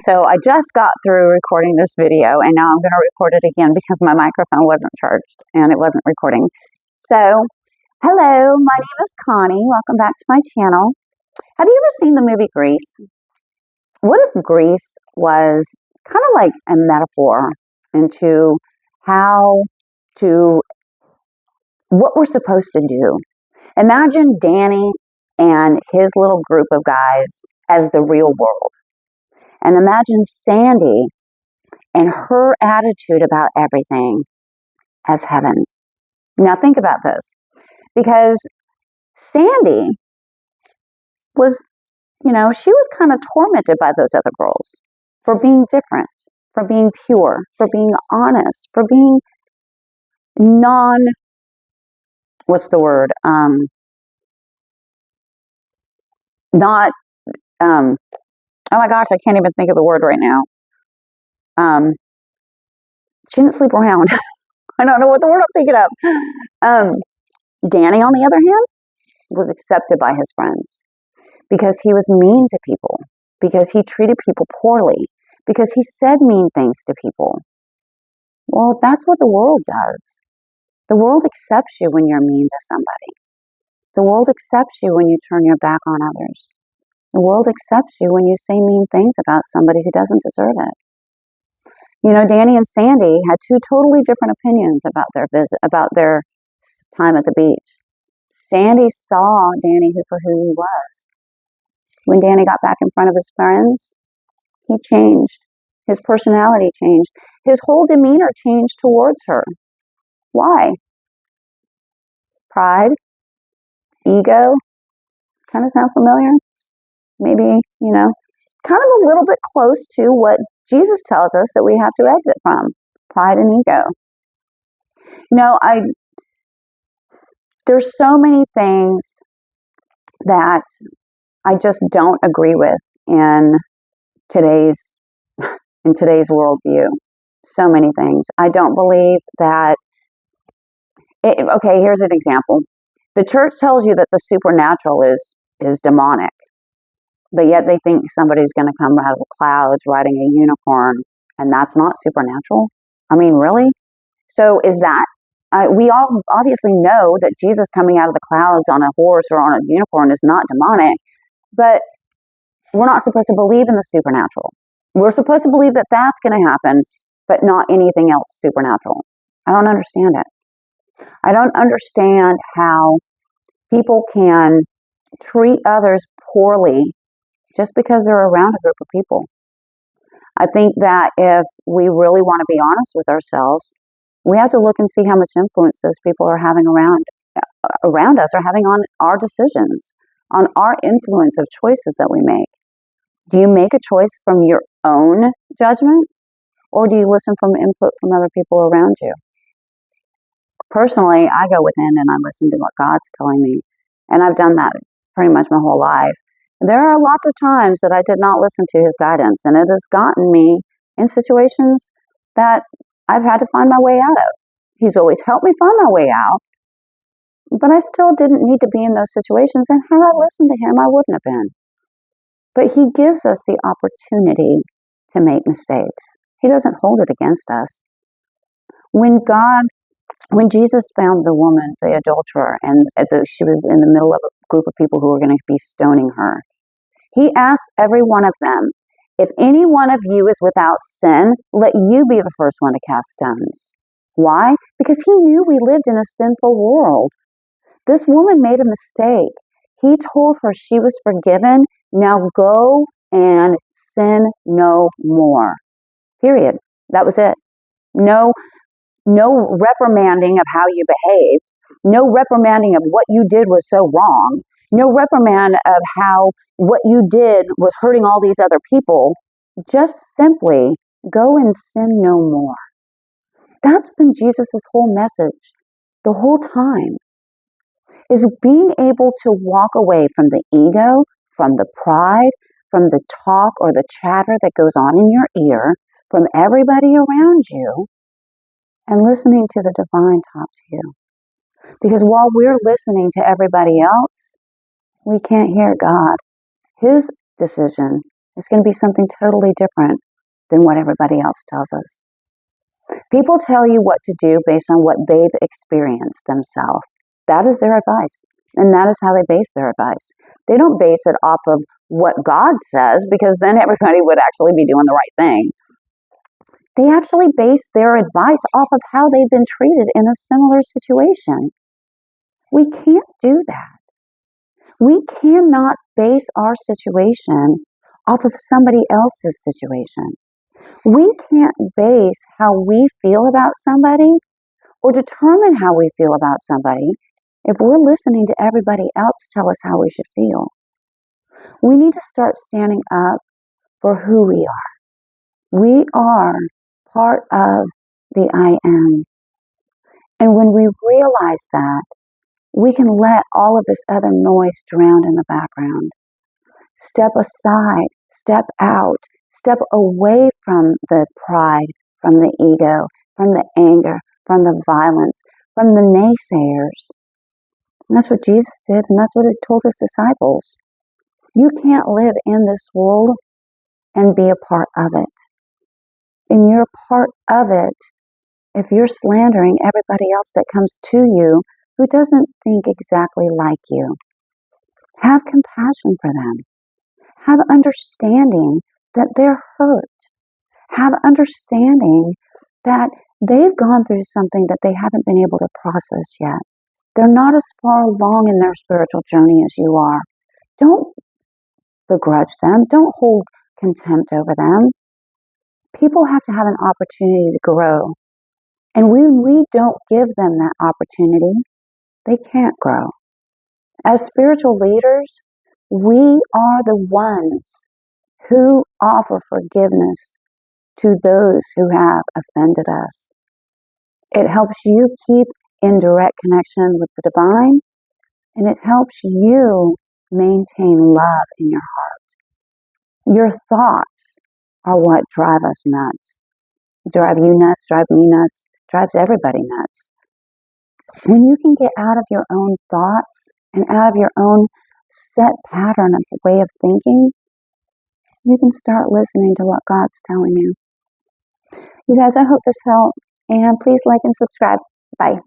So I just got through recording this video, and now I'm going to record it again because my microphone wasn't charged and it wasn't recording. So, hello, my name is Connie. Welcome back to my channel. Have you ever seen the movie Grease? What if Grease was kind of like a metaphor into what we're supposed to do? Imagine Danny and his little group of guys as the real world. And imagine Sandy and her attitude about everything as heaven. Now think about this. Because Sandy was, she was kind of tormented by those other girls for being different, for being pure, for being honest, for being oh my gosh, I can't even think of the word right now. She didn't sleep around. I don't know what the word I'm thinking of. Danny, on the other hand, was accepted by his friends because he was mean to people, because he treated people poorly, because he said mean things to people. Well, that's what the world does. The world accepts you when you're mean to somebody. The world accepts you when you turn your back on others. The world accepts you when you say mean things about somebody who doesn't deserve it. Danny and Sandy had two totally different opinions about their time at the beach. Sandy saw Danny for who he was. When Danny got back in front of his friends, he changed. His personality changed. His whole demeanor changed towards her. Why? Pride? Ego? Kind of sound familiar? Maybe, kind of a little bit close to what Jesus tells us that we have to exit from. Pride and ego. There's so many things that I just don't agree with in today's worldview. So many things. I don't believe that. Okay, here's an example. The church tells you that the supernatural is demonic, but yet they think somebody's going to come out of the clouds riding a unicorn, and that's not supernatural. I mean, really? So is that? We all obviously know that Jesus coming out of the clouds on a horse or on a unicorn is not demonic, but we're not supposed to believe in the supernatural. We're supposed to believe that that's going to happen, but not anything else supernatural. I don't understand it. I don't understand how people can treat others poorly just because they're around a group of people. I think that if we really want to be honest with ourselves, we have to look and see how much influence those people are having around us, or having on our decisions, on our influence of choices that we make. Do you make a choice from your own judgment, or do you listen from input from other people around you? Personally, I go within and I listen to what God's telling me, and I've done that pretty much my whole life. There are lots of times that I did not listen to his guidance, and it has gotten me in situations that I've had to find my way out of. He's always helped me find my way out, but I still didn't need to be in those situations, and had I listened to him, I wouldn't have been. But he gives us the opportunity to make mistakes. He doesn't hold it against us. When Jesus found the woman, the adulterer, and she was in the middle of a group of people who were going to be stoning her, he asked every one of them, "If any one of you is without sin, let you be the first one to cast stones." Why? Because he knew we lived in a sinful world. This woman made a mistake. He told her she was forgiven. Now go and sin no more. Period. That was it. No reprimanding of how you behaved. No reprimanding of what you did was so wrong. No reprimand of how what you did was hurting all these other people. Just simply go and sin no more. That's been Jesus' whole message the whole time, is being able to walk away from the ego, from the pride, from the talk or the chatter that goes on in your ear, from everybody around you, and listening to the divine talk to you. Because while we're listening to everybody else, we can't hear God. His decision It's going to be something totally different than what everybody else tells us. People tell you what to do based on what they've experienced themselves. That is their advice, and that is how they base their advice. They don't base it off of what God says, because then everybody would actually be doing the right thing. They actually base their advice off of how they've been treated in a similar situation. We can't do that. We cannot base our situation off of somebody else's situation. We can't base how we feel about somebody or determine how we feel about somebody if we're listening to everybody else tell us how we should feel. We need to start standing up for who we are. We are part of the I am. And when we realize that, we can let all of this other noise drown in the background. Step aside, step out, step away from the pride, from the ego, from the anger, from the violence, from the naysayers. And that's what Jesus did, and that's what he told his disciples. You can't live in this world and be a part of it. And you're a part of it if you're slandering everybody else that comes to you who doesn't think exactly like you. Have compassion for them. Have understanding that they're hurt. Have understanding that they've gone through something that they haven't been able to process yet. They're not as far along in their spiritual journey as you are. Don't begrudge them. Don't hold contempt over them. People have to have an opportunity to grow. And when we don't give them that opportunity, they can't grow. As spiritual leaders, we are the ones who offer forgiveness to those who have offended us. It helps you keep in direct connection with the divine, and it helps you maintain love in your heart. Your thoughts are what drive us nuts. Drive you nuts, drive me nuts, drives everybody nuts. When you can get out of your own thoughts and out of your own set pattern of way of thinking, you can start listening to what God's telling you. You guys, I hope this helped, and please like and subscribe. Bye.